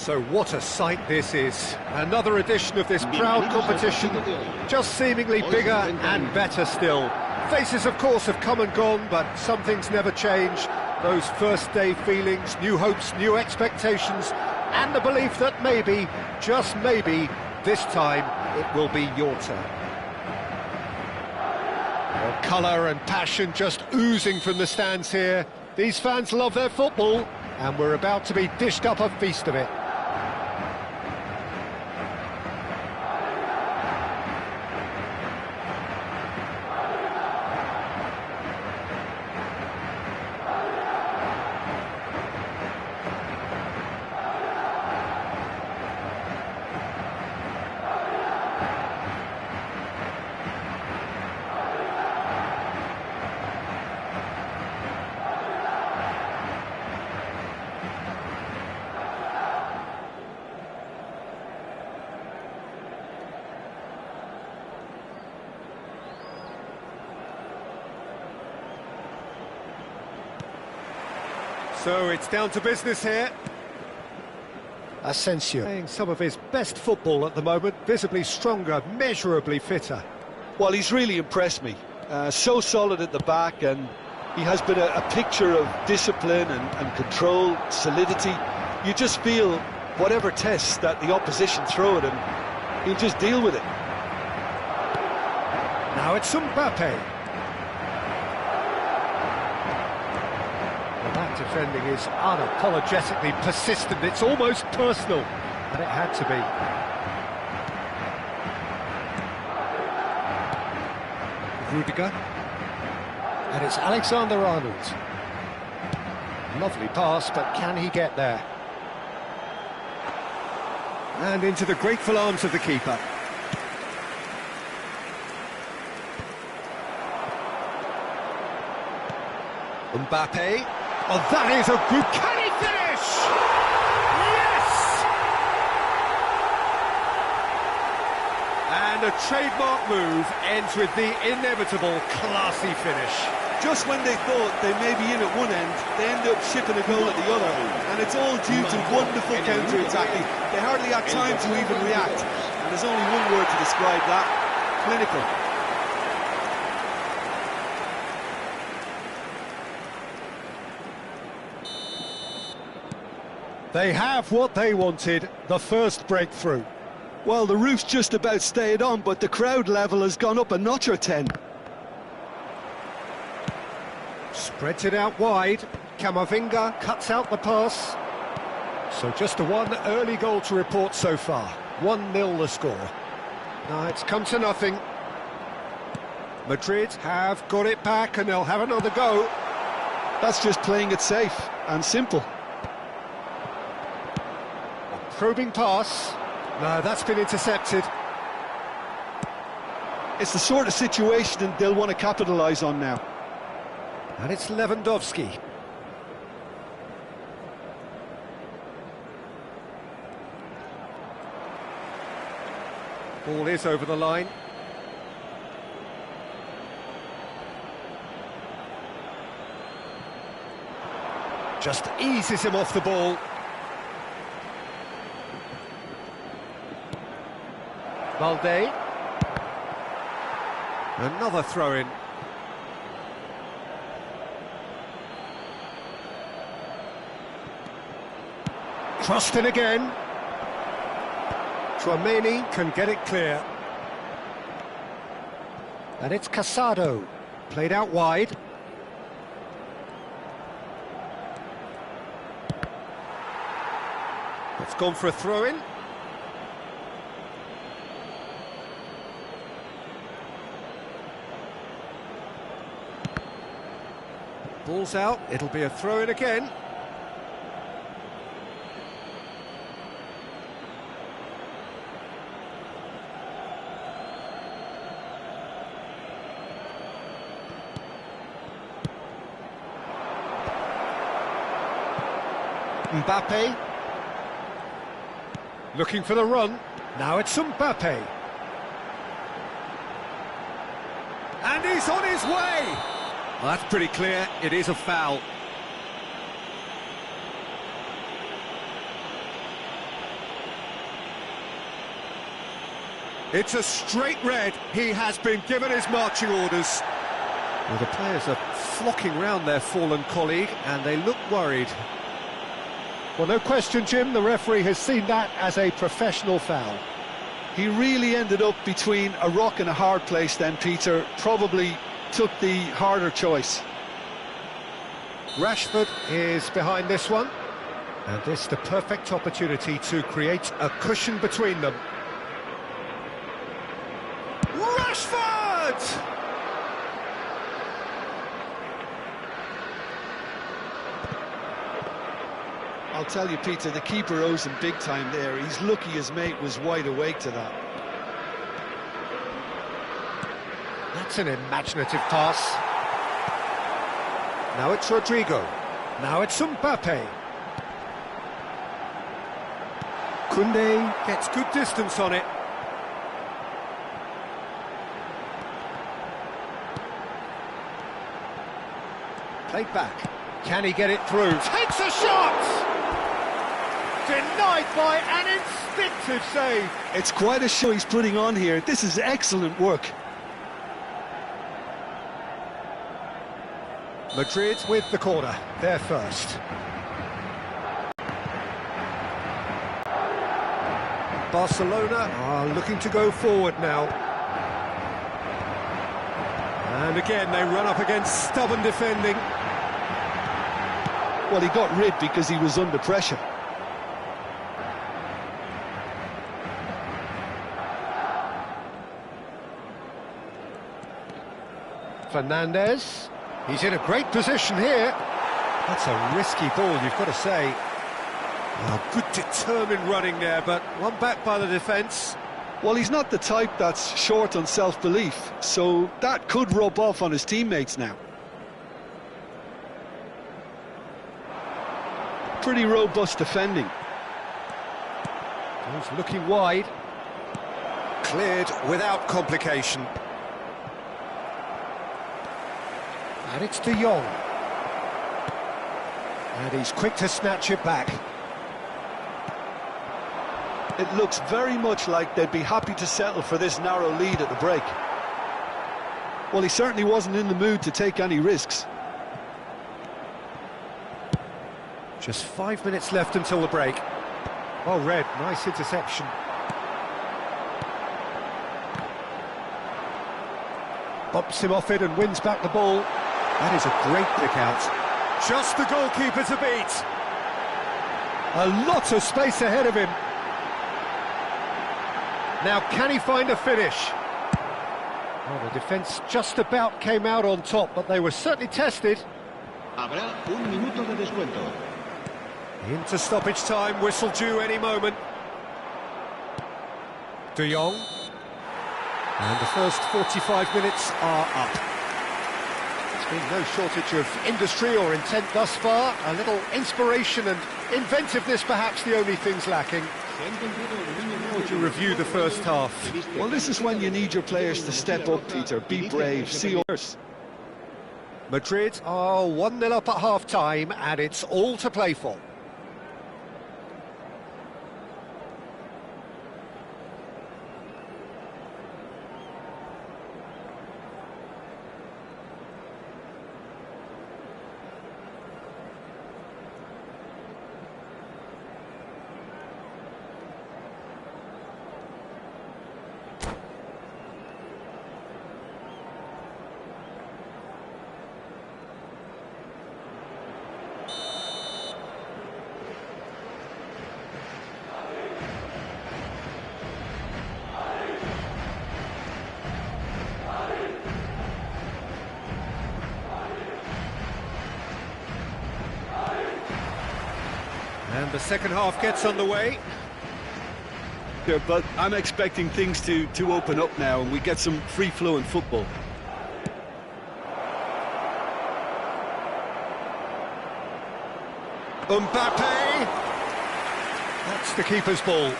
So what a sight this is. Another edition of this proud competition, just seemingly bigger and better still. Faces, of course, have come and gone, but some things never change. Those first day feelings, new hopes, new expectations, and the belief that maybe, just maybe, this time it will be your turn. Well, colour and passion just oozing from the stands here. These fans love their football, and we're about to be dished up a feast of it. So it's down to business here. Asensio playing some of his best football at the moment, visibly stronger, measurably fitter. Well, he's really impressed me. So solid at the back, and he has been a picture of discipline and control, solidity. You just feel whatever tests that the opposition throw at him, he'll just deal with it. Now it's Mbappe. That defending is unapologetically persistent, it's almost personal, and it had to be. Rudiger, and it's Alexander-Arnold. Lovely pass, but can he get there? And into the grateful arms of the keeper. Mbappe. Oh, that is a good... Can he finish? Yes! And a trademark move ends with the inevitable classy finish. Just when they thought they may be in at one end, they end up shipping a goal at the other. And it's all due to wonderful counter-attacking. They hardly had time to even react. And there's only one word to describe that: clinical. They have what they wanted, the first breakthrough. Well, the roof's just about stayed on, but the crowd level has gone up a notch or 10. Spreads it out wide. Camavinga cuts out the pass. So just a one early goal to report so far. 1-0 the score. Now it's come to nothing. Madrid have got it back and they'll have another go. That's just playing it safe and simple. Probing pass. No, that's been intercepted. It's the sort of situation they'll want to capitalise on now. And it's Lewandowski. Ball is over the line. Just eases him off the ball. Valde. Another throw-in. Crossed in again. Tchouaméni can get it clear. And it's Casado. Played out wide. It's gone for a throw-in. Ball's out, it'll be a throw-in again. Mbappe. Looking for the run. Now it's Mbappe. And he's on his way! Well, that's pretty clear, it is a foul. It's a straight red. He has been given his marching orders. Well, the players are flocking round their fallen colleague, and they look worried. Well, no question, Jim, the referee has seen that as a professional foul. He really ended up between a rock and a hard place then, Peter. Probably took the harder choice. Rashford is behind this one. And this the perfect opportunity to create a cushion between them. Rashford! I'll tell you, Peter, the keeper owes him big time there. He's lucky his mate was wide awake to that. That's an imaginative pass. Now it's Rodrigo. Now it's Mbappe. Koundé gets good distance on it. Played back. Can he get it through? Takes a shot! Denied by an instinctive save. It's quite a show he's putting on here. This is excellent work. Madrid with the corner. They're first. Barcelona are looking to go forward now. And again, they run up against stubborn defending. Well, he got rid because he was under pressure. Fernandez, he's in a great position here. That's a risky ball, you've got to say. Oh, good determined running there, but one back by the defence. Well, he's not the type that's short on self-belief, so that could rub off on his teammates now. Pretty robust defending. He's looking wide. Cleared without complication. And it's De Jong. And he's quick to snatch it back. It looks very much like they'd be happy to settle for this narrow lead at the break. Well, he certainly wasn't in the mood to take any risks. Just 5 minutes left until the break. Well read, nice interception. Bumps him off it and wins back the ball. That is a great pick out. Just the goalkeeper to beat. A lot of space ahead of him. Now, can he find a finish? Well, the defence just about came out on top, but they were certainly tested. Habrá un minuto de descuento. Into stoppage time, whistle due any moment. De Jong. And the first 45 minutes are up. There's been no shortage of industry or intent thus far. A little inspiration and inventiveness, perhaps the only things lacking. How would you review the first half? Well, this is when you need your players to step up, Peter. Be brave, see yours. Madrid are 1-0 up at half-time, and it's all to play for. And the second half gets underway. Yeah, but I'm expecting things to open up now and we get some free-flowing football. Mbappe! That's the keeper's ball.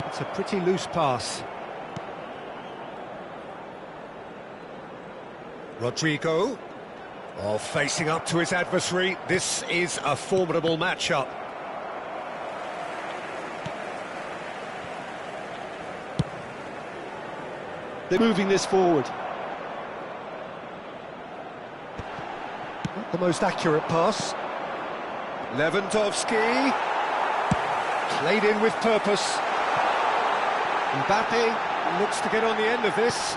It's a pretty loose pass. Rodrigo, facing up to his adversary. This is a formidable matchup. They're moving this forward. Not the most accurate pass. Lewandowski. Played in with purpose. Mbappe looks to get on the end of this.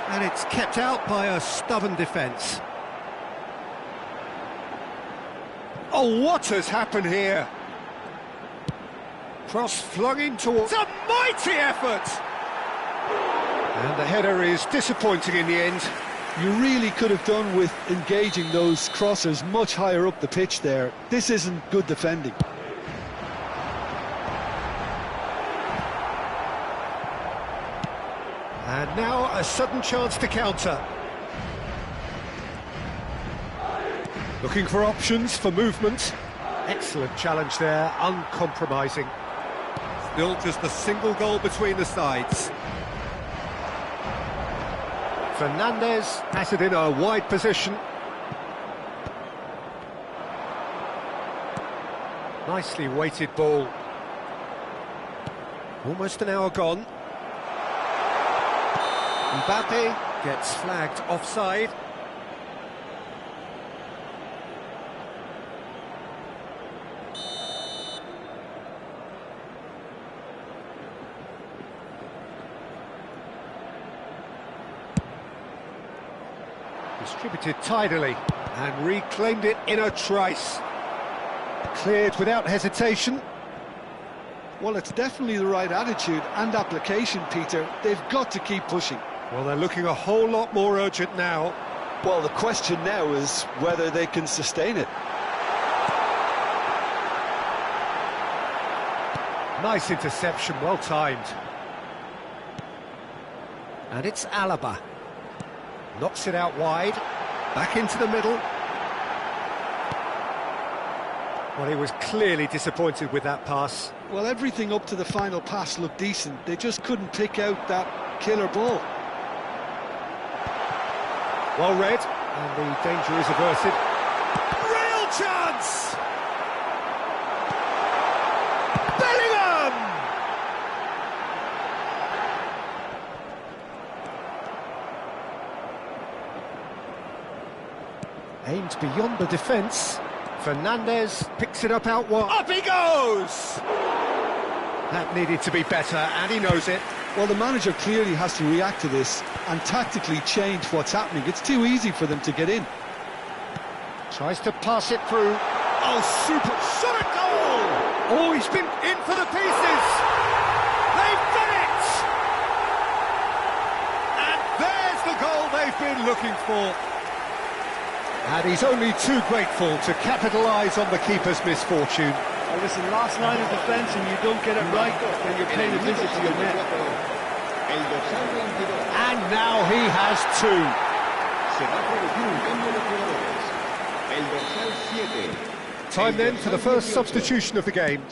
And it's kept out by a stubborn defence. Oh, what has happened here? Cross flung in towards... It's a mighty effort! And the header is disappointing in the end. You really could have done with engaging those crossers much higher up the pitch there. This isn't good defending. And now a sudden chance to counter. Looking for options for movement. Excellent challenge there, uncompromising. Still just a single goal between the sides. Fernandez has it in a wide position. Nicely weighted ball. Almost an hour gone. Mbappe gets flagged offside. Distributed tidily and reclaimed it in a trice. Cleared without hesitation. Well, it's definitely the right attitude and application, Peter. They've got to keep pushing. Well, they're looking a whole lot more urgent now. Well, the question now is whether they can sustain it. Nice interception, well timed. And it's Alaba. Knocks it out wide, back into the middle. Well, he was clearly disappointed with that pass. Well, everything up to the final pass looked decent. They just couldn't pick out that killer ball. Well read, and the danger is averted. Real chance! Bellingham! Aimed beyond the defence. Fernandez picks it up out wide. Up he goes! That needed to be better, and he knows it. Well, the manager clearly has to react to this and tactically change what's happening. It's too easy for them to get in. Tries to pass it through. Oh, super shot goal! Oh, he's been in for the pieces! They've done it! And there's the goal they've been looking for. And he's only too grateful to capitalise on the keeper's misfortune. Well, listen, last line of defence and you don't get it right, then you're paying a visit to your net. And now he has two. Time then for the first substitution of the game.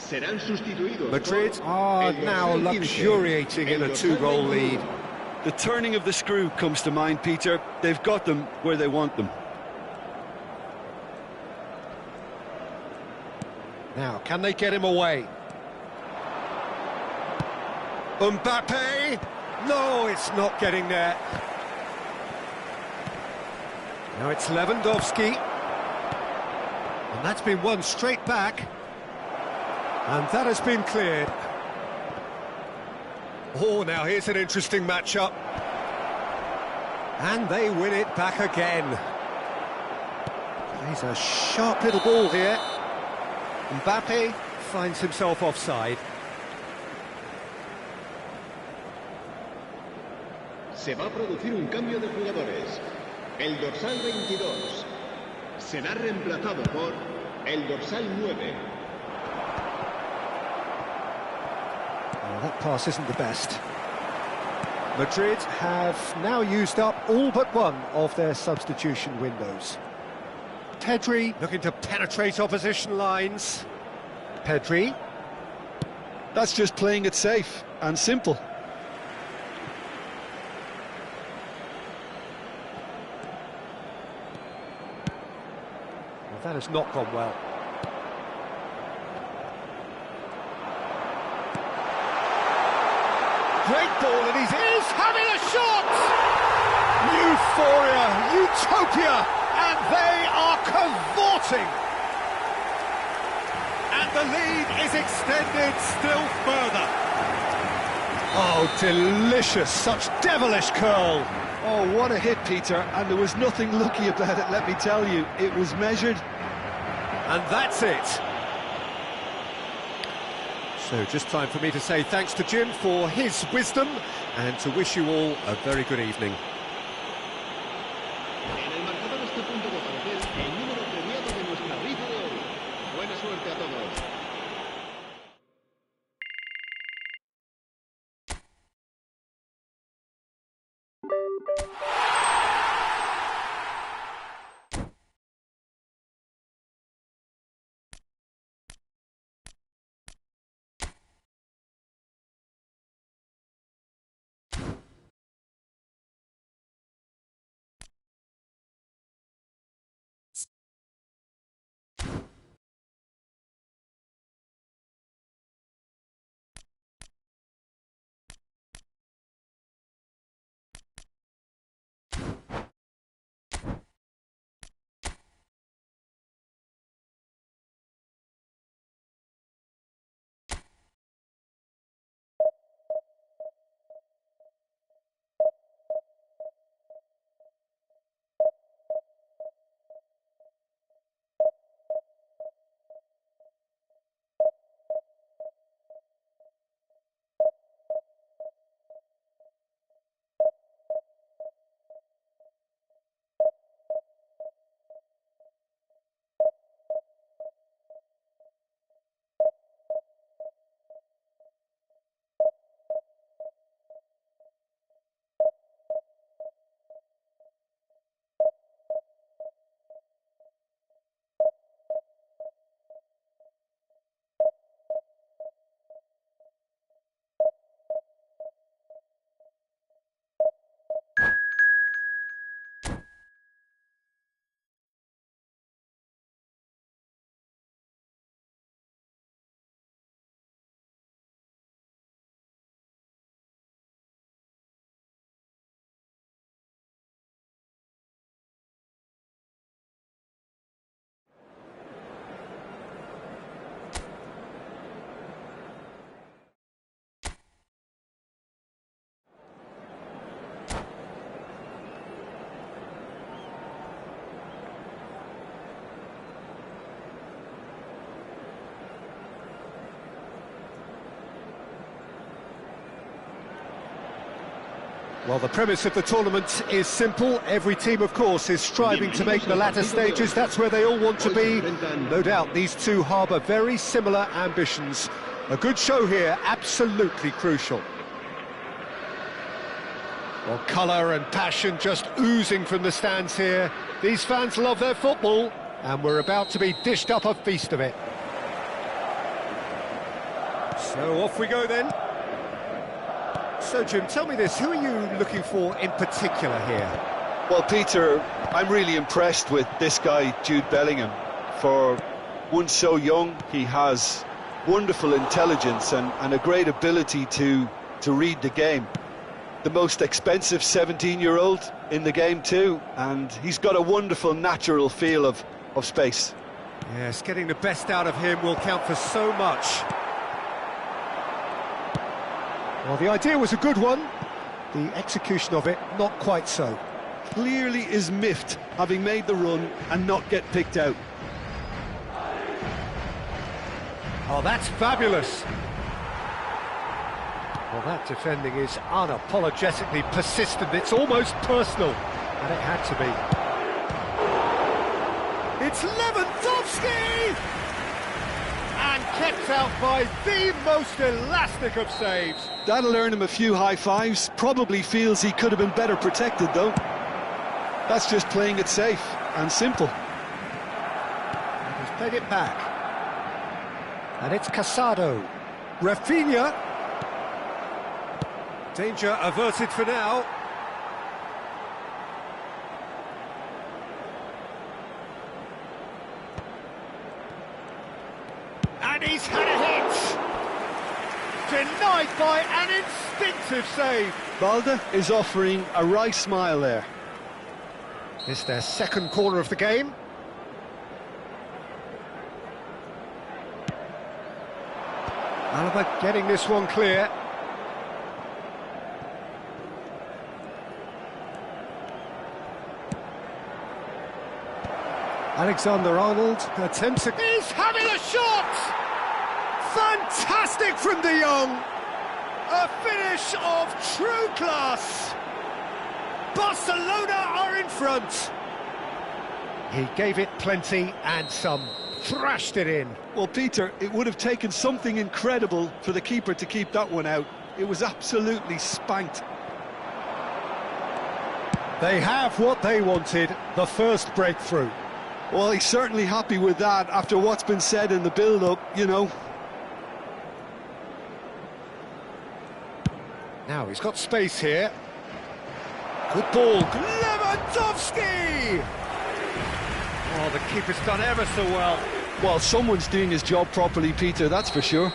Madrid are now luxuriating in a two-goal lead. The turning of the screw comes to mind, Peter. They've got them where they want them. Now, can they get him away? Mbappe! No, it's not getting there. Now it's Lewandowski. And that's been won straight back. And that has been cleared. Oh, now here's an interesting matchup. And they win it back again. Plays a sharp little ball here. Mbappe finds himself offside. Se va a producir un cambio de jugadores. El dorsal 22 será reemplazado por el dorsal 9. Well, that pass isn't the best. Madrid have now used up all but one of their substitution windows. Pedri looking to penetrate opposition lines. Pedri. That's just playing it safe and simple. Well, that has not gone well. Great ball, and he's having a shot! utopia, and they are cavorting. And the lead is extended still further. Oh, delicious, such devilish curl. Oh, what a hit, Peter, and there was nothing lucky about it, let me tell you. It was measured. And that's it. So just time for me to say thanks to Jim for his wisdom and to wish you all a very good evening. En el marcador está a punto de aparecer el número premiado de nuestra rifa de hoy. Buena suerte a todos. Well, the premise of the tournament is simple. Every team, of course, is striving to make the latter stages. That's where they all want to be. No doubt these two harbour very similar ambitions. A good show here, absolutely crucial. Well, colour and passion just oozing from the stands here. These fans love their football, and we're about to be dished up a feast of it. So off we go then. So, Jim, tell me this, who are you looking for in particular here? Well, Peter, I'm really impressed with this guy, Jude Bellingham. For one so young, he has wonderful intelligence and a great ability to read the game. The most expensive 17-year-old in the game too, and he's got a wonderful natural feel of space. Yes, getting the best out of him will count for so much. Well, the idea was a good one, the execution of it not quite so. Clearly is miffed, having made the run and not get picked out. Oh, that's fabulous. Well, that defending is unapologetically persistent. It's almost personal, and it had to be. It's Lewandowski! And kept out by the most elastic of saves. That'll earn him a few high fives. Probably feels he could have been better protected, though. That's just playing it safe and simple. He's played it back. And it's Casado. Rafinha. Danger averted for now. And he's had a hit! Denied by an instinctive save. Balde is offering a wry smile there. It's their second corner of the game. Alaba getting this one clear. Alexander-Arnold attempts it. He's having a shot! Fantastic from De Jong! A finish of true class! Barcelona are in front! He gave it plenty and some, thrashed it in. Well, Peter, it would have taken something incredible for the keeper to keep that one out. It was absolutely spanked. They have what they wanted, the first breakthrough. Well, he's certainly happy with that after what's been said in the build-up, you know. Now he's got space here. Good ball, Lewandowski! Oh, the keeper's done ever so well. Well, someone's doing his job properly, Peter, that's for sure.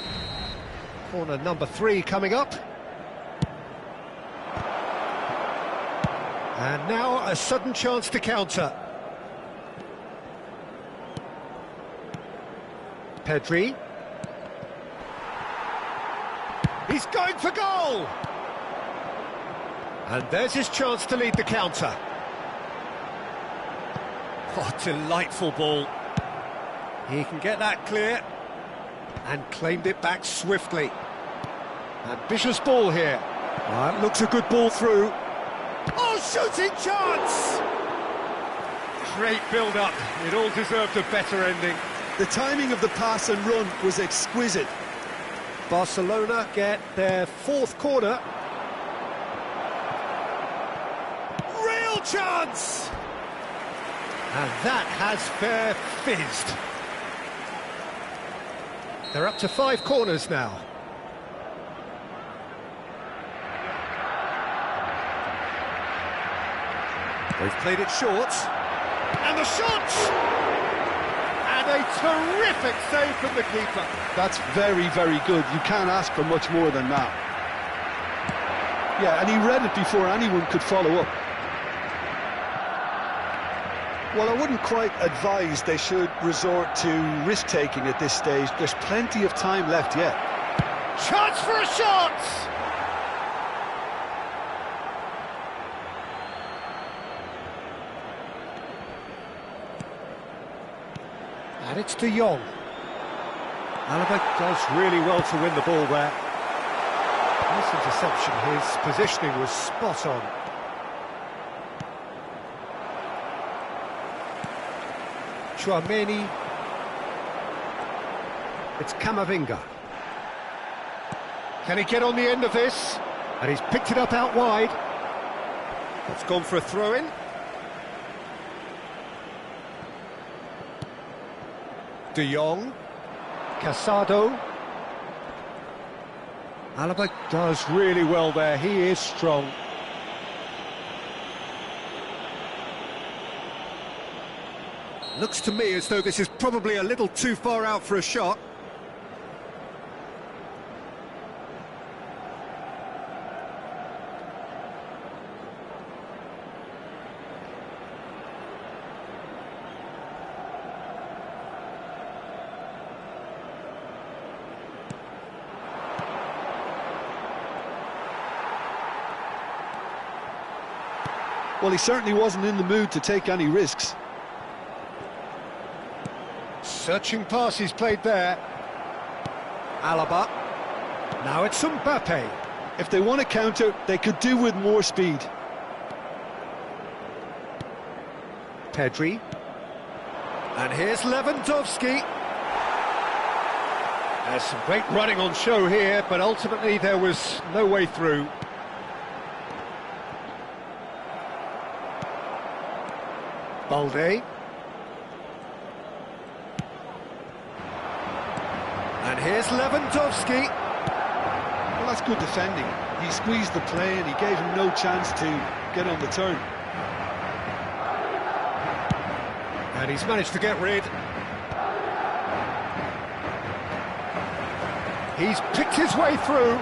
Corner number 3 coming up. And now a sudden chance to counter. Pedri. He's going for goal! And there's his chance to lead the counter. Oh, delightful ball. He can get that clear. And claimed it back swiftly. Ambitious ball here. That looks a good ball through. Oh, shooting chance! Great build-up. It all deserved a better ending. The timing of the pass and run was exquisite. Barcelona get their 4th corner. Real chance! And that has fair fizzed. They're up to 5 corners now. They've played it short. And the shot! And a terrific save from the keeper. That's very, very good. You can't ask for much more than that. Yeah, and he read it before anyone could follow up. Well, I wouldn't quite advise they should resort to risk-taking at this stage. There's plenty of time left yet. Chance for a shot! And it's De Jong. Alaba does really well to win the ball there. Nice interception, his positioning was spot on. Chouameni. It's Camavinga. Can he get on the end of this? And he's picked it up out wide. It's gone for a throw-in. De Jong. Casado. Alaba does really well there, he is strong. Looks to me as though this is probably a little too far out for a shot. Well, he certainly wasn't in the mood to take any risks. Searching pass he's played there. Alaba. Now it's Mbappe. If they want to counter, they could do with more speed. Pedri. And here's Lewandowski. There's some great running on show here, but ultimately there was no way through. Balde. And here's Lewandowski. Well, that's good defending. He squeezed the play and he gave him no chance to get on the turn. And he's managed to get rid. He's picked his way through.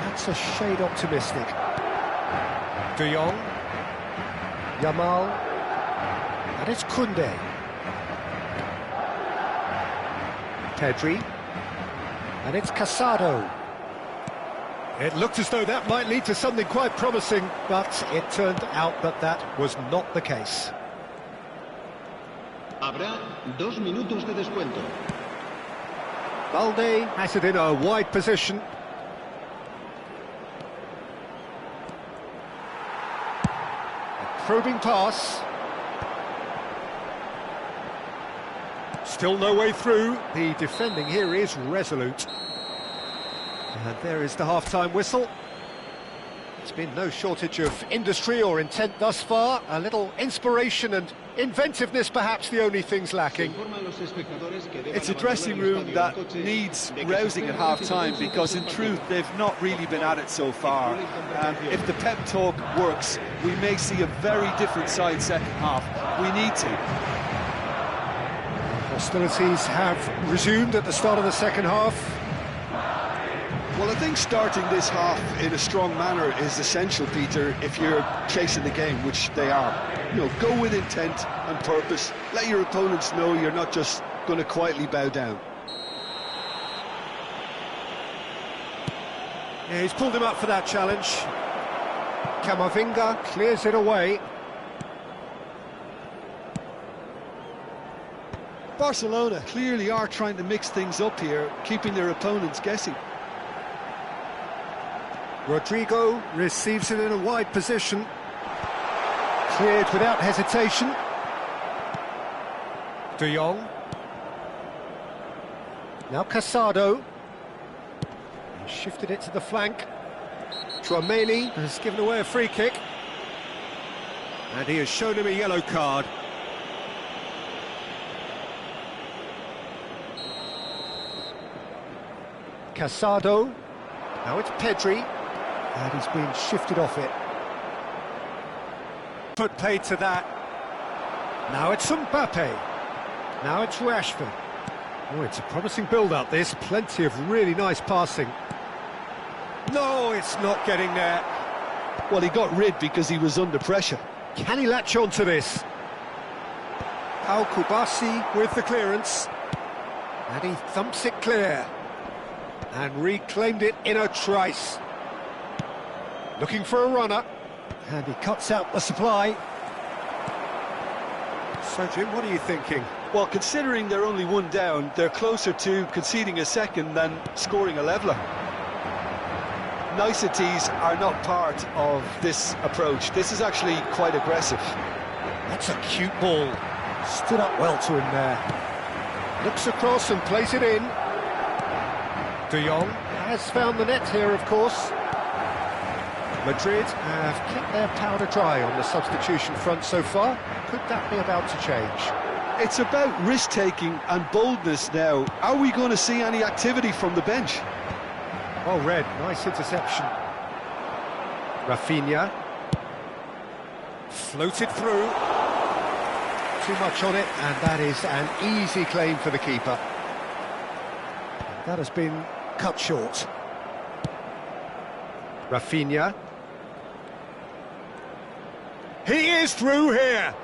That's a shade optimistic. De Jong. Yamal. And it's Koundé. Pedri. And it's Casado. It looked as though that might lead to something quite promising, but it turned out that that was not the case. Habrá 2 minutos de descuento. Balde has it in a wide position. A probing pass. Still no way through. The defending here is resolute. And there is the half-time whistle. There's been no shortage of industry or intent thus far. A little inspiration and inventiveness, perhaps the only things lacking. It's a dressing room that needs rousing at half-time, because in truth they've not really been at it so far. If the pep talk works, we may see a very different side second half. We need to. Hostilities have resumed at the start of the second half. Well, I think starting this half in a strong manner is essential, Peter, if you're chasing the game, which they are. You know, go with intent and purpose. Let your opponents know you're not just going to quietly bow down. Yeah, he's pulled him up for that challenge. Camavinga clears it away. Barcelona clearly are trying to mix things up here, keeping their opponents guessing. Rodrigo receives it in a wide position. Cleared without hesitation. De Jong. Now Casado. He shifted it to the flank. Tchouaméni has given away a free kick. And he has shown him a yellow card. Casado. Now it's Pedri. And he's been shifted off it. Foot paid to that. Now it's Mbappe. Now it's Rashford. Oh, it's a promising build-up, this. Plenty of really nice passing. No, it's not getting there. Well, he got rid because he was under pressure. Can he latch on to this? Al Kubasi with the clearance. And he thumps it clear. And reclaimed it in a trice. Looking for a runner. And he cuts out the supply. So, Jim, what are you thinking? Well, considering they're only one down, they're closer to conceding a second than scoring a leveller. Niceties are not part of this approach. This is actually quite aggressive. That's a cute ball. Stood up well to him there. Looks across and plays it in. De Jong has found the net here, of course. Madrid have kept their powder dry on the substitution front so far. Could that be about to change? It's about risk-taking and boldness now. Are we going to see any activity from the bench? Well read, nice interception. Rafinha. Floated through. Too much on it, and that is an easy claim for the keeper. That has been cut short. Rafinha. He is through here.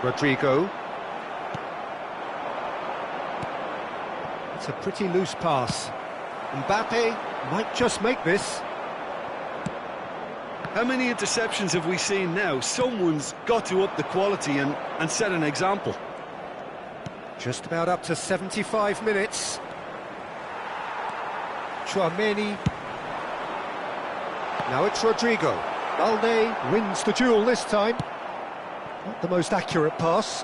Rodrigo. It's a pretty loose pass. Mbappe might just make this. How many interceptions have we seen now? Someone's got to up the quality and set an example. Just about up to 75 minutes. Tchouaméni. Now it's Rodrigo. Balde wins the duel this time. Not the most accurate pass.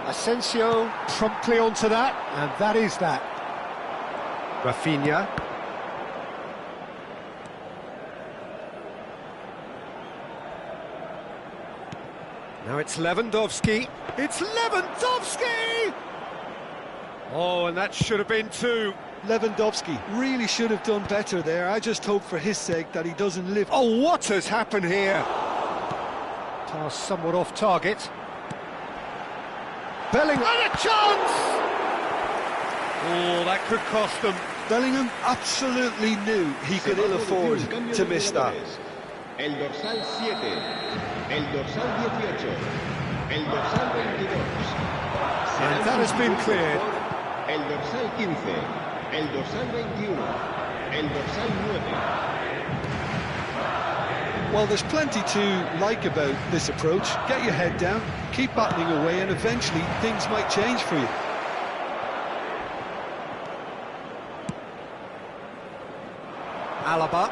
Asensio promptly onto that, and that is that. Rafinha. Now it's Lewandowski. It's Lewandowski! Oh, and that should have been two. Lewandowski really should have done better there. I just hope for his sake that he doesn't live. Oh, what has happened here? Pass somewhat off target. Bellingham, and a chance! Oh, that could cost them. Bellingham absolutely knew he could ill afford to miss that. El dorsal 7, el dorsal 18, el dorsal 22. And that has been cleared. El dorsal 15, el dorsal 21, el dorsal 9. Well, there's plenty to like about this approach. Get your head down, keep battling away, and eventually things might change for you. Alaba.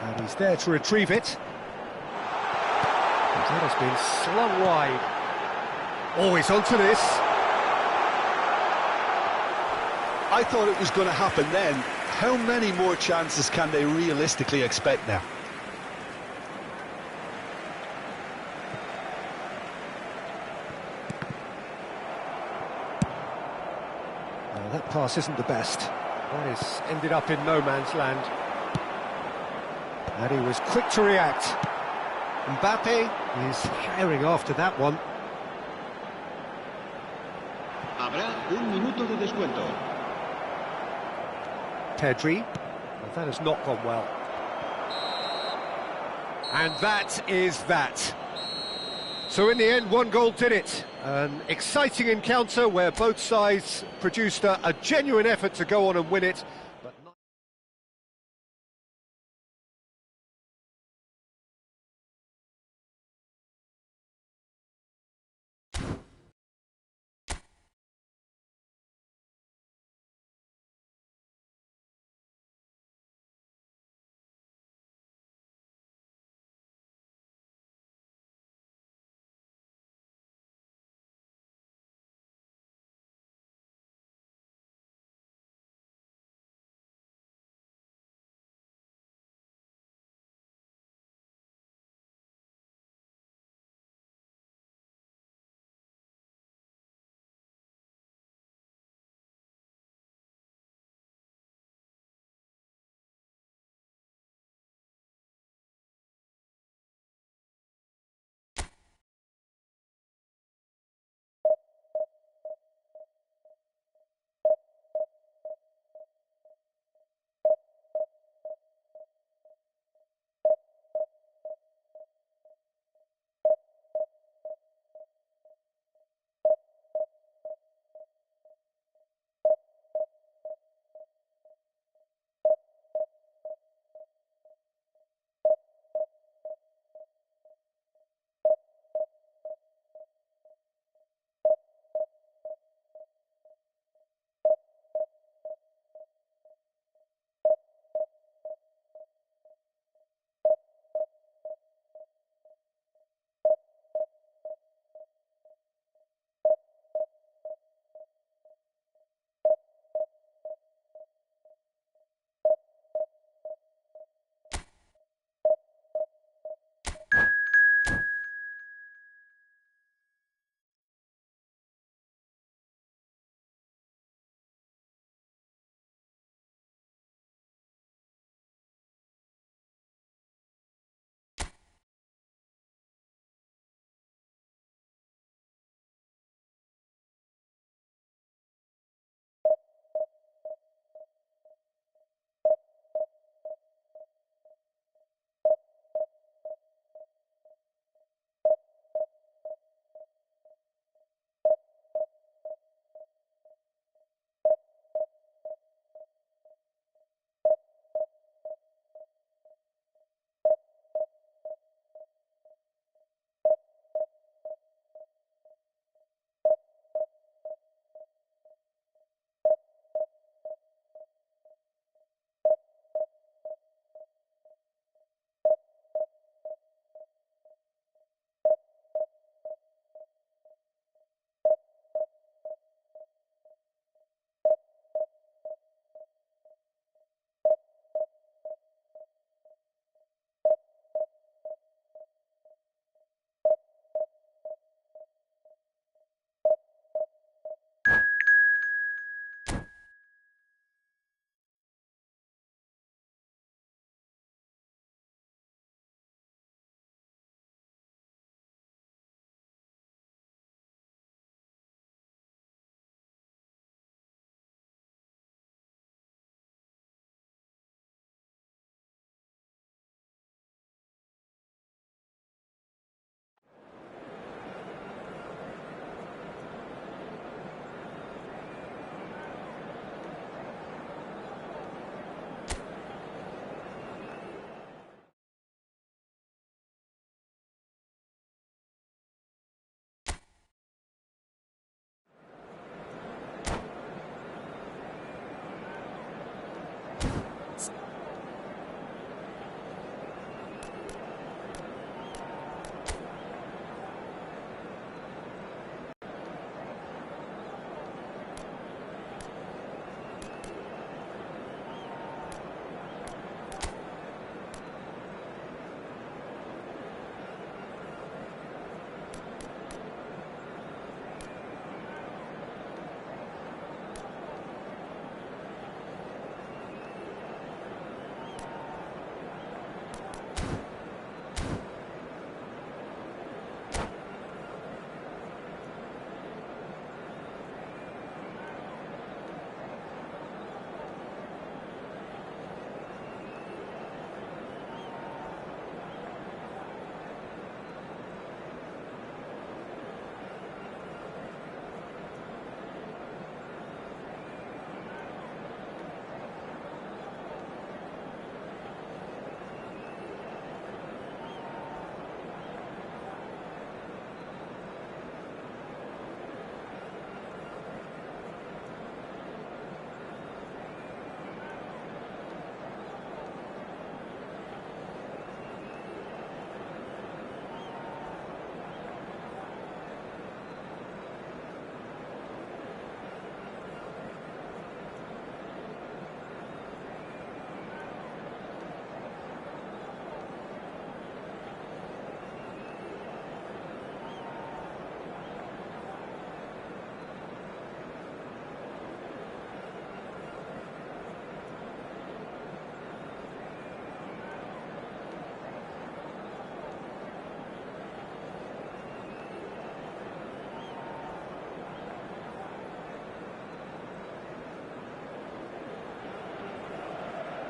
And he's there to retrieve it. And that has been slung wide. Oh, he's onto this. I thought it was going to happen then. How many more chances can they realistically expect now? Well, that pass isn't the best. That is ended up in no man's land. And he was quick to react. Mbappe is firing after that one. Habrá un minuto de descuento. Pedri. Well, that has not gone well. And that is that. So in the end, one goal did it. An exciting encounter where both sides produced a genuine effort to go on and win it.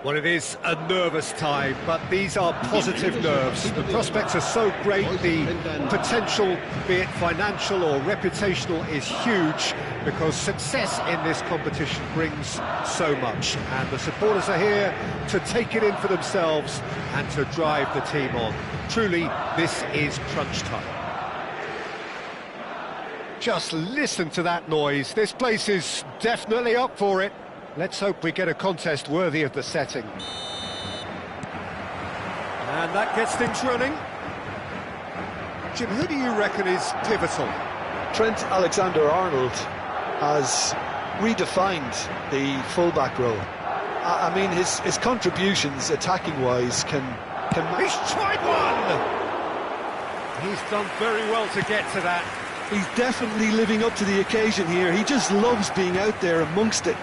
Well, it is a nervous time, but these are positive nerves. The prospects are so great, the potential, be it financial or reputational, is huge, because success in this competition brings so much. And the supporters are here to take it in for themselves and to drive the team on. Truly, this is crunch time. Just listen to that noise. This place is definitely up for it. Let's hope we get a contest worthy of the setting. And that gets things running. Jim, who do you reckon is pivotal? Trent Alexander-Arnold has redefined the fullback role. I mean, his contributions attacking-wise can... He's tried one! He's done very well to get to that. He's definitely living up to the occasion here. He just loves being out there amongst it.